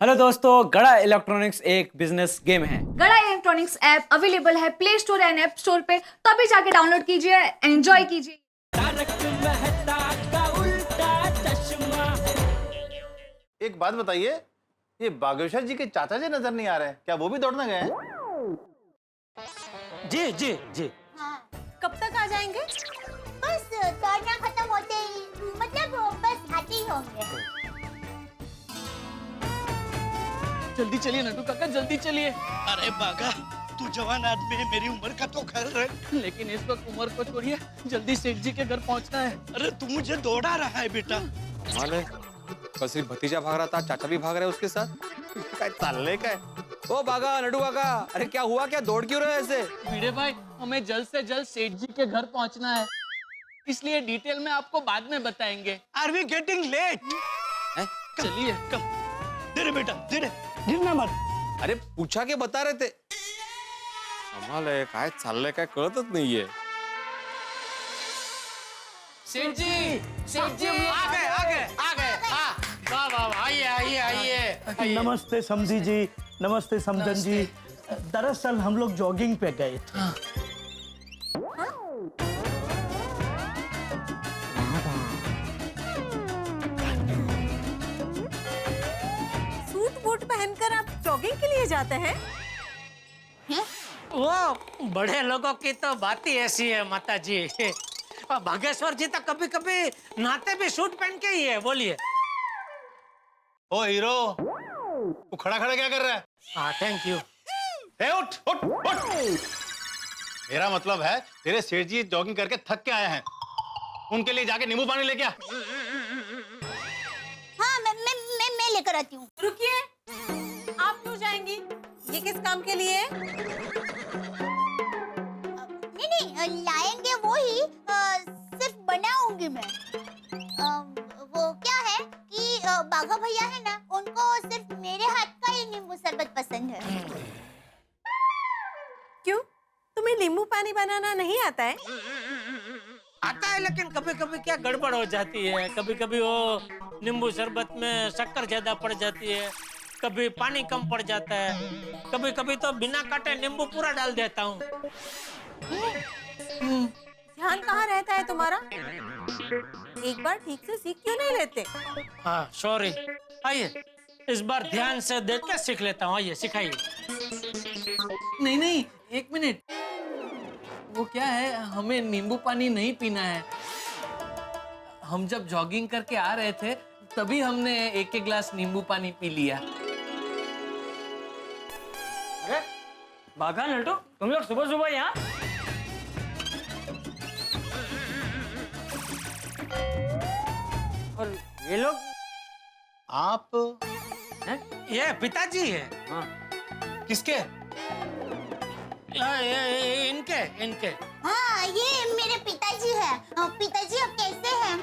Hello दोस्तों, गड़ा electronics एक बिजनेस गेम है। गड़ा इलेक्ट्रॉनिक्स ऐप अवेलेबल है play store and app store पे, तो अभी जाके डाउनलोड कीजिए, एंजॉय कीजिए। एक बात बताइए, ये बागेश्वर जी के चाचा जी नजर नहीं आ रहे हैं, क्या वो भी दौड़ने गए हैं? जी जी जी। हाँ, कब तक आ जाएंगे? बस दौड़ना खत्म होते ही, मतलब बस आते ही होंगे। जल्दी चलिए नटू काका, जल्दी चलिए। अरे बागा, तू जवान आदमी है, मेरी उम्र का तो खैर है। लेकिन इस वक्त उम्र को छोड़िए, जल्दी सेठ जी के घर पहुंचना है। अरे तू मुझे दौड़ा रहा है बेटा। माले कल सिर्फ भतीजा भाग रहा था, चाचा भी भाग रहे उसके साथ। क्या चालने का है? ओ बागा, नटू काका, अरे क्या हुआ? क्या दौड़ क्यों रहे हो ऐसे? भिड़े भाई, हमें जल्द से जल्द सेठ जी के घर पहुंचना है, इसलिए डिटेल में आपको बाद में बताएंगे। Are we getting late? चलिए। कम धीरे बेटा, धीरे, गिरना मत। अरे पूछा के बता रहे थे। कमाल है, काय चाललंय काय कळतच नाहीये। सेठ जी, सेठ जी आ गए, आ गए, आ गए। हाँ, वाह वाह वाह, आइए आइए आइए। नमस्ते समधी जी, नमस्ते समझन जी। दरअसल हम लोग जॉगिंग पे गए थे। सूट बूट पहनकर आप जॉगिंग के लिए जाते हैं? वो बड़े लोगों की तो बात ही ऐसी है माता जी। भागेश्वर जी तो कभी कभी नहाते भी सूट पहन के ही है। बोलिए। ओ हीरो, तू खड़ा खड़ा क्या कर रहा है? हाँ, थैंक यू। ए, उठ उठ उठ। मेरा मतलब है, तेरे सेठ जी जॉगिंग करके थक के आए हैं, उनके लिए जाके नींबू पानी लेके आ। हाँ, मैं लेकर आती हूँ। रुकिए, आप क्यों जाएंगी? ये किस काम के लिए? नहीं, लाएंगे वो ही, सिर्फ बनाऊंगी मैं। वो क्या है कि बाघा भैया है ना, उनको सिर्फ मेरे हाथ का ही नींबू शरबत पसंद है। क्यों? तुम्हें नींबू पानी बनाना नहीं आता है? आता है, लेकिन कभी कभी क्या गड़बड़ हो जाती है। कभी कभी वो नींबू शरबत में शक्कर ज्यादा पड़ जाती है, कभी पानी कम पड़ जाता है, कभी कभी तो बिना काटे नींबू पूरा डाल देता हूँ। ध्यान कहाँ रहता है तुम्हारा? एक बार ठीक से सीख क्यों नहीं लेते? हाँ, सॉरी। आइए, इस बार ध्यान से देख के सीख लेता हूँ। आइए, सिखाइए। नहीं नहीं, एक मिनट। वो क्या है, हमें नींबू पानी नहीं पीना है। हम जब जॉगिंग करके आ रहे थे, तभी हमने एक एक गिलास नींबू पानी पी लिया। अरे बागा, नटू, तुम लोग सुबह सुबह यहाँ? और ये लोग? आप ये पिताजी है। हाँ। किसके? इनके इनके। हाँ, ये मेरे पिताजी हैं। पिताजी अब कैसे हैं?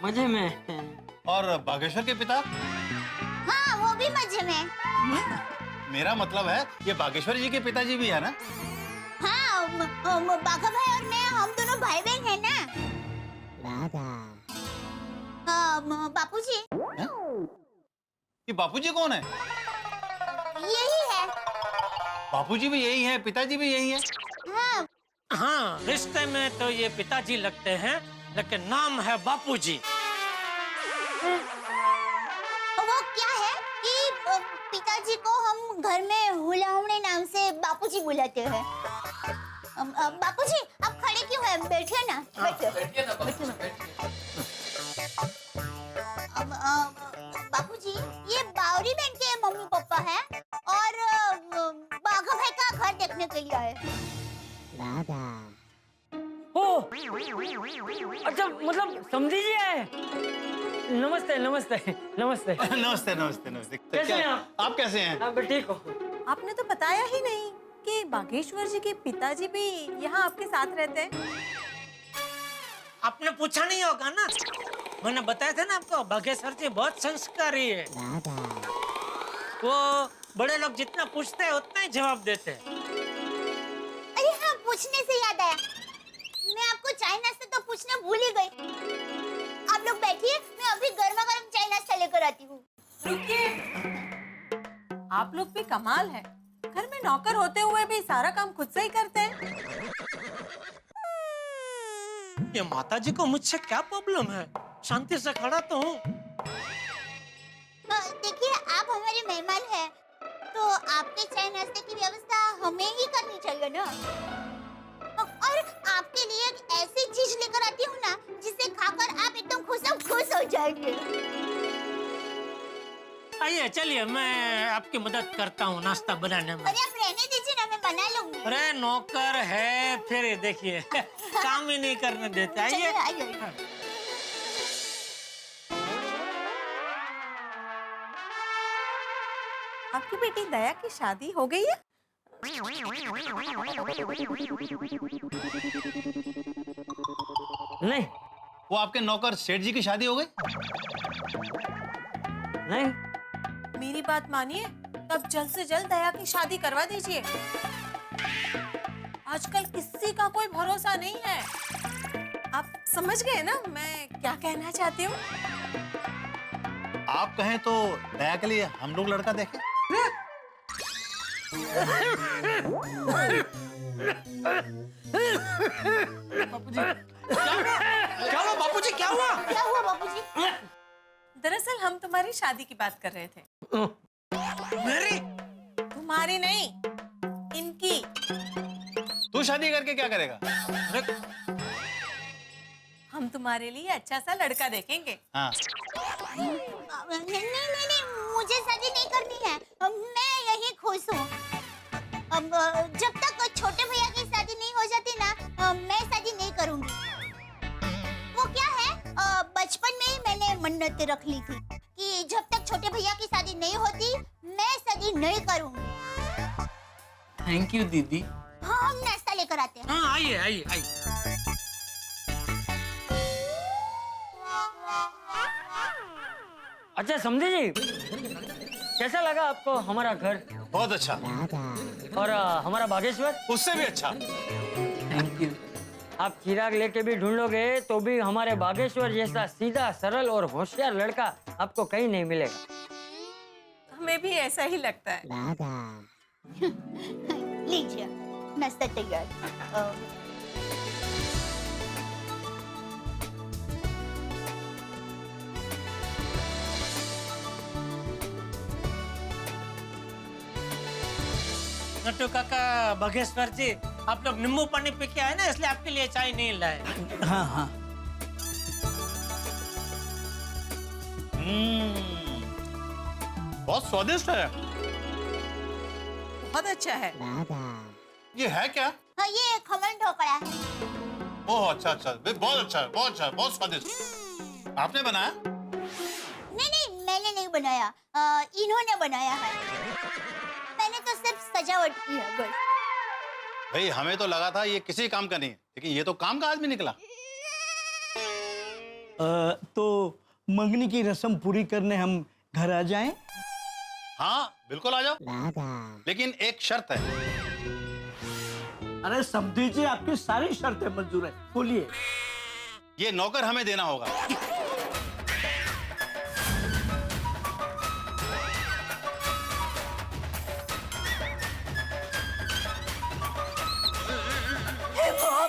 मजे में। और बागेश्वर के पिता? हाँ, वो भी मजे में। मेरा मतलब है, ये बागेश्वर जी के पिताजी भी है ना? हाँ, बाघा भाई और मैं, हम दोनों भाई बहन है ना। बापूजी। ये बापूजी कौन है? यही है। बापूजी भी यही है, पिताजी भी यही है। हाँ, हाँ, रिश्ते में तो ये पिताजी लगते हैं, लेकिन नाम है बापूजी। वो क्या है कि पिताजी को हम घर में हुलाहुने नाम से बापूजी बुलाते हैं। बापूजी, आप खड़े क्यों हैं? बैठिए ना, बैठिए। बापूजी, ये बावरी बहन के मम्मी पापा हैं और बाघा भाई का घर देखने के लिए आए। ओ, अच्छा, मतलब समझी जी आए। नमस्ते नमस्ते नमस्ते। नमस्ते नमस्ते नमस्ते। कैसे हैं आप? आप कैसे हैं? हाँ, मैं ठीक हूँ। आपने तो बताया ही नहीं कि बागेश्वर जी के पिताजी भी यहाँ आपके साथ रहते हैं। आपने पूछा नहीं होगा ना, मैंने बताया था ना आपको, बागेश्वर जी बहुत संस्कारी है। वो बड़े लोग जितना पूछते हैं उतना ही जवाब देते हैं। अरे हाँ, पूछने से याद आया, मैं आपको चाय नाश्ता तो पूछना भूल ही गई। आप लोग बैठिए, मैं अभी गर्मा गर्म चाय नाश्ता लेकर आती हूँ। रुकिए, आप लोग भी कमाल है। घर में नौकर होते हुए भी सारा काम खुद से ही करते हैं। ये माताजी को मुझसे क्या प्रॉब्लम है? शांति से खड़ा तो हूँ। देखिए, आप हमारे मेहमान हैं, तो आपके चाय नाश्ते की व्यवस्था हमें ही करनी चाहिए ना। और आपके लिए एक ऐसी चीज लेकर आती हूँ ना, जिसे खाकर आप एकदम खुश हो जाएंगे। आइए चलिए, मैं आपकी मदद करता हूँ नाश्ता बनाने में। अरे आप रहने दीजिए ना, मैं बना लूंगी। अरे नौकर है, फिर ये देखिए काम ही नहीं करने देते। आइए। आइए। आपकी बेटी दया की शादी हो गई है? नहीं वो आपके नौकर सेठ जी की शादी हो गई? नहीं, मेरी बात मानिए, तब जल्द से जल्द दया की शादी करवा दीजिए। आजकल किसी का कोई भरोसा नहीं है। आप समझ गए ना मैं क्या कहना चाहती हूँ? आप कहें तो दया के लिए हम लोग लड़का देखें। क्या हुआ बापूजी, क्या हुआ? क्या हुआ बापूजी? दरअसल हम तुम्हारी शादी की बात कर रहे थे। मेरी? तुम्हारी नहीं, इनकी। तू शादी करके क्या करेगा? अरे हम तुम्हारे लिए अच्छा सा लड़का देखेंगे। हाँ, नहीं, मुझे शादी नहीं करनी है। मैं यही खुश हूँ। अब जब तक छोटे भैया की शादी नहीं हो जाती ना, मैं शादी नहीं करूँगी। वो क्या है, बचपन में ही मैंने मन्नत रख ली थी कि जब तक छोटे भैया की शादी नहीं होती, मैं शादी नहीं करूँगी। थैंक यू दीदी। हाँ, हम नाश्ता लेकर आते हैं। हाँ आइए आइए आइए। अच्छा समझे जी, कैसा लगा आपको हमारा घर बहुत अच्छा। और हमारा बागेश्वर? उससे भी अच्छा। Thank you. आप चिराग लेके भी ढूंढोगे तो भी हमारे बागेश्वर जैसा सीधा सरल और होशियार लड़का आपको कहीं नहीं मिलेगा। हमें भी ऐसा ही लगता है। लीजिए, नाश्ता तैयार। नट्टू काका, बागेश्वर जी, आप लोग नींबू पानी पी के आए ना, इसलिए आपके लिए चाय नहीं लाए। हाँ हाँ। बहुत स्वादिष्ट है। बहुत अच्छा है। ये है क्या? हाँ, ये खमन ढोकला है। ओह अच्छा अच्छा, बहुत अच्छा है, बहुत अच्छा है, बहुत स्वादिष्ट। आपने बनाया? नहीं, मैंने नहीं बनाया। इन्होंने बनाया है। मैंने तो सिर्फ सजावट की है बस। भाई हमें तो लगा था ये किसी काम का नहीं है, लेकिन ये तो काम का आदमी निकला। तो मंगनी की रस्म पूरी करने हम घर आ जाएं? हाँ बिल्कुल आ जाओ, लेकिन एक शर्त है। अरे समझी जी, आपकी सारी शर्तें मंजूर है, बोलिए। ये नौकर हमें देना होगा।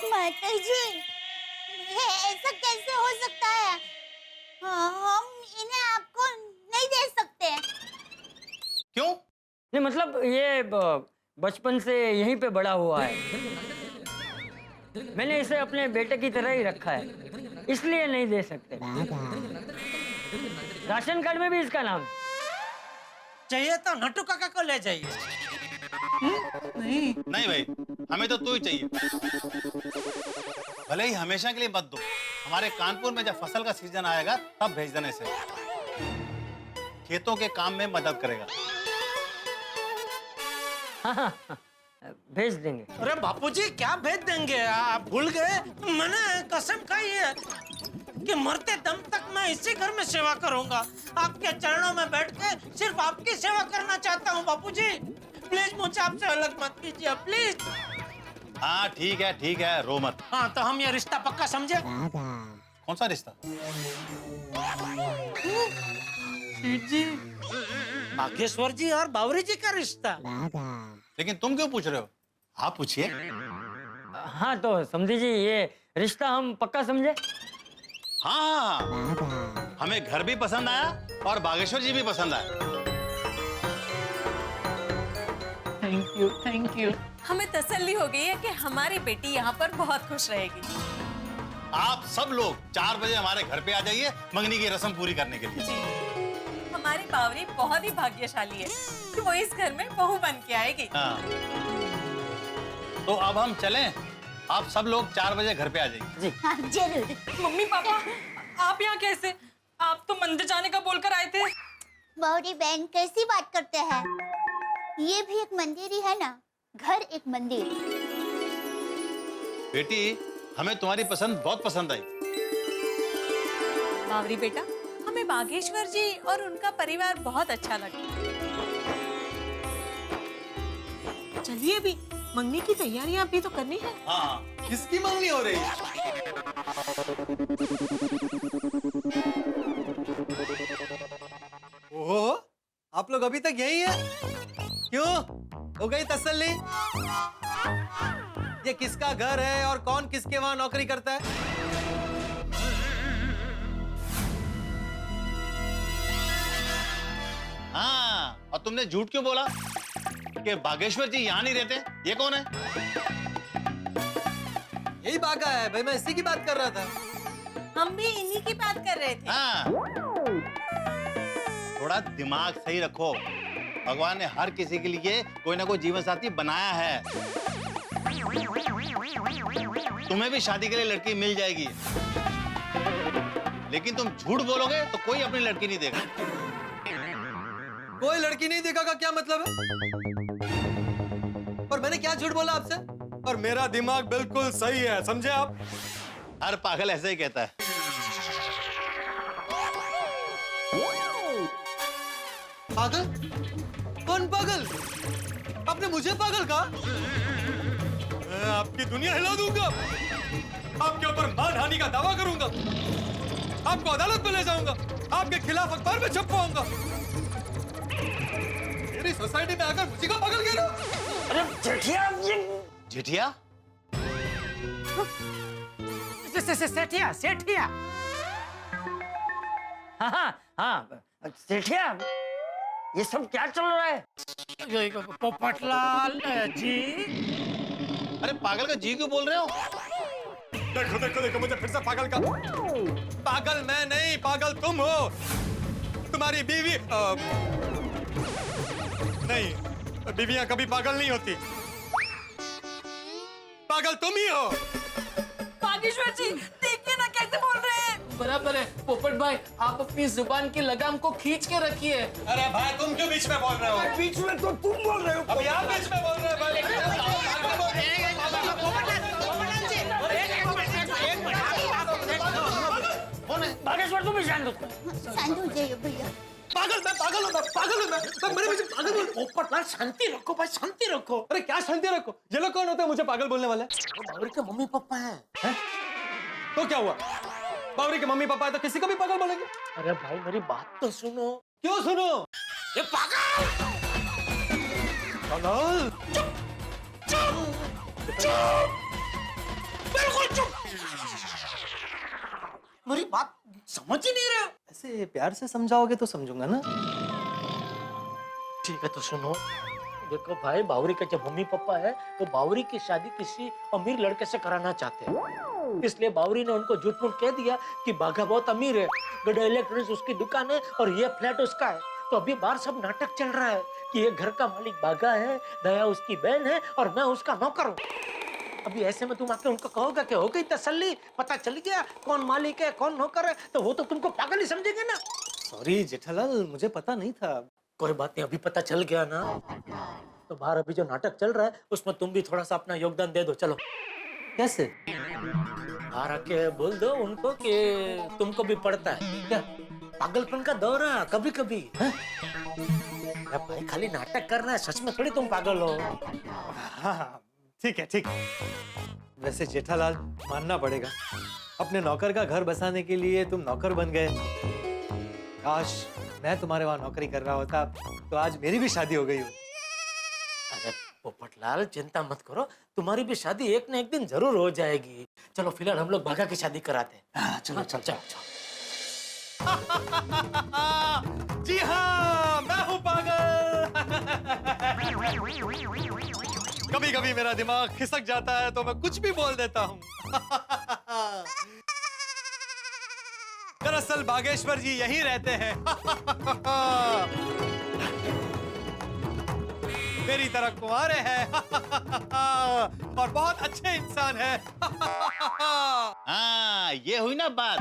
माता जी, ये ऐसा कैसे हो सकता है? हम इन्हें आपको नहीं दे सकते। क्यों? नहीं मतलब ये बचपन से यहीं पे बड़ा हुआ है। मैंने इसे अपने बेटे की तरह ही रखा है, इसलिए नहीं दे सकते। राशन कार्ड में भी इसका नाम। चाहिए तो नट्टू काका को ले जाइए। नहीं भाई, हमें तो तू ही चाहिए। भले ही हमेशा के लिए मत दो, हमारे कानपुर में जब फसल का सीजन आएगा तब भेज देने से। खेतों के काम में मदद करेगा। हाँ, भेज देंगे। अरे बापूजी, क्या भेज देंगे? आप भूल गए? मैंने कसम खाई है कि मरते दम तक मैं इसी घर में सेवा करूंगा। आपके चरणों में बैठ के सिर्फ आपकी सेवा करना चाहता हूँ बापूजी। प्लीज मुझे आपसे अलग मत कीजिए, प्लीज। हाँ ठीक है, रो मत। हाँ तो हम ये रिश्ता पक्का समझे? कौन सा रिश्ता? सेठ जी, बागेश्वर जी और बावरी जी का रिश्ता। लेकिन तुम क्यों पूछ रहे हो? आप पूछिए। हाँ तो समझी जी, ये रिश्ता हम पक्का समझे। हाँ, हमें घर भी पसंद आया और बागेश्वर जी भी पसंद आए। Thank you. हमें तसल्ली हो गई है कि हमारी बेटी यहाँ पर बहुत खुश रहेगी। आप सब लोग 4 बजे हमारे घर पे आ जाइए मंगनी की रस्म पूरी करने के लिए। जी, हमारी बावरी बहुत ही भाग्यशाली है कि वो इस घर में बहू बन के आएगी। हाँ। तो अब हम चलें? आप सब लोग 4 बजे घर पे आ जाइए। हाँ, जरूर। मम्मी पापा, आप यहाँ कैसे? आप तो मंदिर जाने का बोलकर आए थे। बौरी बहन कैसी बात करते हैं? ये भी एक मंदिर ही है ना, घर एक मंदिर। बेटी, हमें तुम्हारी पसंद बहुत पसंद आई। बावरी बेटा, हमें बागेश्वर जी और उनका परिवार बहुत अच्छा लगा। चलिए भी, मंगनी की तैयारियां अभी तो करनी है। हाँ, किसकी मंगनी हो रही है? ओहो, आप लोग अभी तक यही है? क्यों? हो गई तसल्ली? ये किसका घर है और कौन किसके वहां नौकरी करता है? हाँ, और तुमने झूठ क्यों बोला कि बागेश्वर जी यहाँ नहीं रहते? ये कौन है? यही बागा है भाई, मैं इसी की बात कर रहा था। हम भी इन्हीं की बात कर रहे थे। हाँ, थोड़ा दिमाग सही रखो। भगवान ने हर किसी के लिए कोई ना कोई जीवन साथी बनाया है। तुम्हें भी शादी के लिए लड़की मिल जाएगी, लेकिन तुम झूठ बोलोगे तो कोई अपनी लड़की नहीं देगा। कोई लड़की नहीं देगा का क्या मतलब है? और मैंने क्या झूठ बोला आपसे? और मेरा दिमाग बिल्कुल सही है, समझे आप? हर पागल ऐसे ही कहता है। पागल? कौन पागल? आपने मुझे पागल कहा? मैं आपकी दुनिया हिला दूंगा। आपके ऊपर मानहानि का दावा करूंगा। आपको अदालत में ले जाऊंगा। आपके खिलाफ अखबार में छपवाऊंगा। मेरी सोसाइटी में आकर मुझे को पागल कह रहे हो? अरे जेठिया, जेठिया? सेठिया सेठिया। हाँ हाँ हाँ, सेठिया, ये सब क्या चल रहा है? पोपटलाल जी। अरे पागल का जी क्यों बोल रहे हो? देखो देखो देखो, मुझे फिर से पागल का। पागल मैं नहीं, पागल तुम हो। तुम्हारी बीवी नहीं, बीवियां कभी पागल नहीं होती। पागल तुम ही हो। बागेश्वर जी, देखिए ना कैसे बोल रहे हैं। बराबर है पोपट भाई, आप अपनी जुबान की लगाम को खींच के रखिए। अरे भाई, तुम क्यों बीच में बोल रहे हो? बीच में तो तुम बोल रहे हो। अभी आप बीच में बोल रहे हो भाई। बागेश्वर, तुम भी शांत हो। शांत हो जाइए भैया। पागल मैं, पागल हूँ मैं, पागल हूँ मैं मेरे पीछे पागल बोल। पोपटलाल, शांति रखो भाई, शांति रखो। अरे क्या शांति रखो? ये लोग कौन होते हैं मुझे पागल बोलने वाले? बावरी के मम्मी पापा हैं। तो क्या हुआ? बावरी के मम्मी पापा है तो किसी को भी पागल बोलेंगे? अरे भाई, मेरी बात तो सुनो। क्यों सुनो? ये पागल! पागल! बिल्कुल चुप! मेरी बात समझ ही नहीं रहे हो। ऐसे प्यार से समझाओगे तो समझूंगा ना। ठीक है तो सुनो, देखो भाई, बावरी के जो मम्मी पापा है वो बावरी की शादी किसी अमीर लड़के से कराना चाहते हैं। इसलिए बावरी ने उनको झूठ मूठ कह दिया कि बाघा बहुत अमीर है, गड्ढा इलेक्ट्रॉनिक्स उसकी दुकान है और ये फ्लैट उसका है। तो अभी बाहर सब नाटक चल रहा है कि ये घर का मालिक बाघा है, दया उसकी बहन है और मैं उसका नौकर हूँ। अभी ऐसे में तुम आके उनको कहोगे कि हो गई तसल्ली, पता चल गया कौन मालिक है कौन नौकर है, तो वो तो तुमको पागल ही समझेंगे ना। सॉरी जेठालाल, मुझे पता नहीं था। कोई बात नहीं, अभी पता चल गया ना। तो बाहर अभी जो नाटक चल रहा है उसमें तुम भी थोड़ा सा अपना योगदान दे दो। चलो। कैसे? बाहर आके बोल दो उनको कि तुमको भी पड़ता है क्या पागलपन का दौरा कभी कभी। भाई खाली नाटक करना है, सच में थोड़ी तुम पागल हो। हाँ, ठीक है ठीक है। वैसे जेठालाल, मानना पड़ेगा, अपने नौकर का घर बसाने के लिए तुम नौकर बन गए। काश मैं तुम्हारे वहां नौकरी कर रहा होता तो आज मेरी भी शादी हो गई होती। अरे पोपटलाल चिंता मत करो, तुम्हारी भी शादी एक न एक दिन जरूर हो जाएगी। चलो फिलहाल हम लोग भागा की शादी कराते हैं। चलो चल चलो चलो। जी हाँ, मैं हूँ पागल। कभी कभी मेरा दिमाग खिसक जाता है तो मैं कुछ भी बोल देता हूँ। दरअसल बागेश्वर जी यहीं रहते हैं। मेरी तरह कुंवारे हैं और बहुत अच्छे इंसान हैं। हाँ, ये हुई ना बात।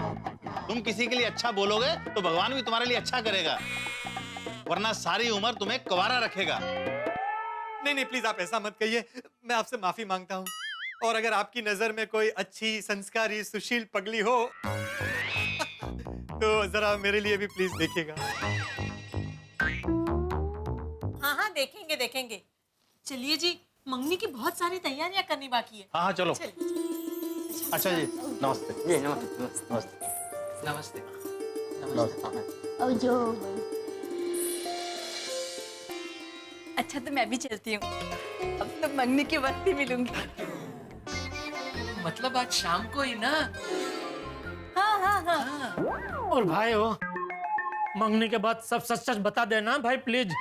तुम किसी के लिए अच्छा बोलोगे तो भगवान भी तुम्हारे लिए अच्छा करेगा, वरना सारी उम्र तुम्हें कुंवारा रखेगा। नहीं नहीं, प्लीज आप ऐसा मत कहिए। मैं आपसे माफी मांगता हूँ। और अगर आपकी नजर में कोई अच्छी संस्कारी सुशील पगली हो तो जरा मेरे लिए भी प्लीज देखिएगा। हाँ हाँ, देखेंगे देखेंगे। चलिए जी, मंगनी की बहुत सारी तैयारियां करनी बाकी है। हाँ हाँ, चलो। चलिए। अच्छा जी, नमस्ते। जी नमस्ते। नमस्ते। और जो अच्छा तो मैं भी चलती हूँ, अब तो मंगनी के वक्त ही मिलूंगी। मतलब आज शाम को ही ना? हाँ हाँ हाँ। और भाई हो, मंगनी के बाद सब सच सच बता देना भाई प्लीज।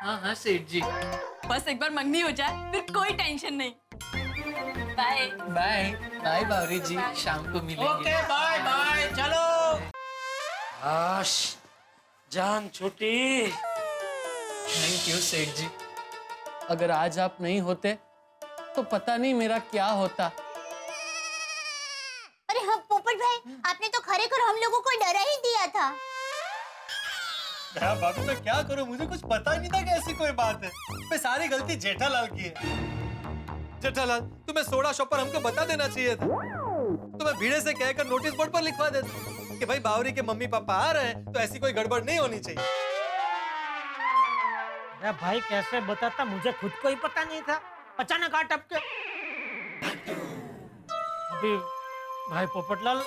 हाँ हाँ सेठ जी। बस एक बार मंगनी हो जाए फिर कोई टेंशन नहीं। बाय बाय बाय बावरी जी, शाम को मिलेंगे। ओके बाय बाय, चलो। आश, जान छूटी। थैंक यू सेठ जी। अगर आज आप नहीं होते तो पता नहीं मेरा क्या होता। अरे हाँ पोपट भाई, आपने तो खरेखर हम लोगों को डरा ही दिया था। बाबू मैं क्या करूं, मुझे कुछ पता ही नहीं था कि ऐसी कोई बात है। मैं सारी गलती जेठालाल की है। जेठालाल, तुम्हें सोडा शॉपर हमको बता देना चाहिए था। तो मैं भीड़े से कहकर नोटिस बोर्ड पर लिखवा देता कि भाई बावरी के मम्मी पापा आ रहे हैं तो ऐसी कोई गड़बड़ नहीं होनी चाहिए। अरे भाई कैसे बताता, मुझे खुद को ही पता नहीं था, अचानक आ टपके। अभी भाई पोपटलाल,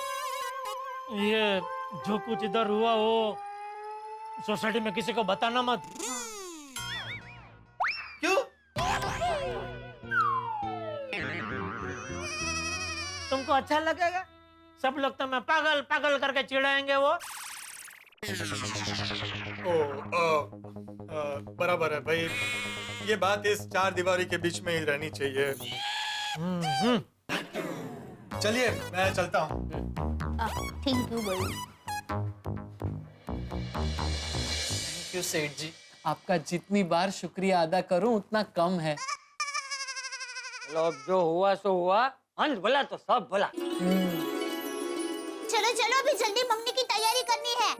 ये जो कुछ इधर हुआ वो सोसाइटी में किसी को बताना मत। क्यों? तुमको अच्छा लगेगा? सब लोग तो मैं पागल पागल करके चिढ़ाएंगे वो। बराबर है भाई, ये बात इस चार दीवारी के बीच में ही रहनी चाहिए। चलिए मैं चलता हूँ। थैंक यू भाई। थैंक यू सेठ जी, आपका जितनी बार शुक्रिया अदा करूं उतना कम है। चलो अब जो हुआ सो हुआ, अंत भला तो सब भला। चलो चलो, अभी जल्दी मंगनी की तैयारी करनी है।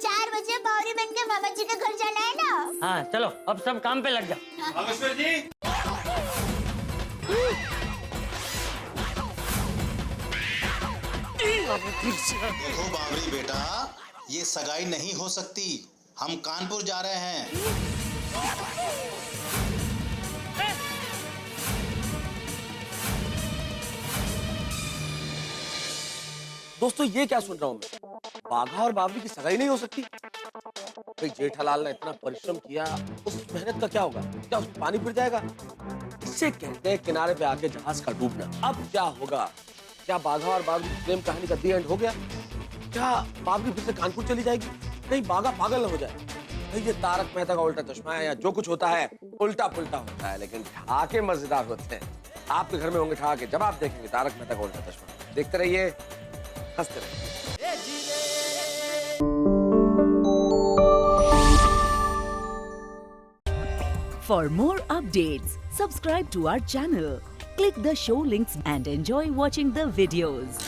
4 बजे बावरी बहन के मामा जी के घर जाना है ना। हाँ चलो, अब सब काम पे लग जाओ। बागेश्वर जी, देखो बावरी बेटा, ये सगाई नहीं हो सकती। हम कानपुर जा रहे हैं। दोस्तों ये क्या सुन रहा हूँ मैं, बाघा और बावरी की सगाई नहीं हो सकती। भाई जेठालाल ने इतना परिश्रम किया, उस मेहनत का क्या होगा? क्या उसमें पानी फिर जाएगा? इससे कहते हैं किनारे पे आके जहाज का डूबना। अब क्या होगा? क्या बाघा और बावरी की प्रेम कहानी का दी एंड हो गया? क्या बावरी फिर से कानपुर चली जाएगी? कहीं बाघा पागल न हो जाए। भाई ये तारक मेहता का उल्टा चश्मा है, या जो कुछ होता है उल्टा पुल्टा होता है, लेकिन ठहाके मजेदार होते हैं। आपके घर में होंगे ठहाके जब आप देखेंगे तारक मेहता का उल्टा चश्मा। देखते रहिए, हंसते रहिए। For more updates, subscribe to our channel, click the show links and enjoy watching the videos.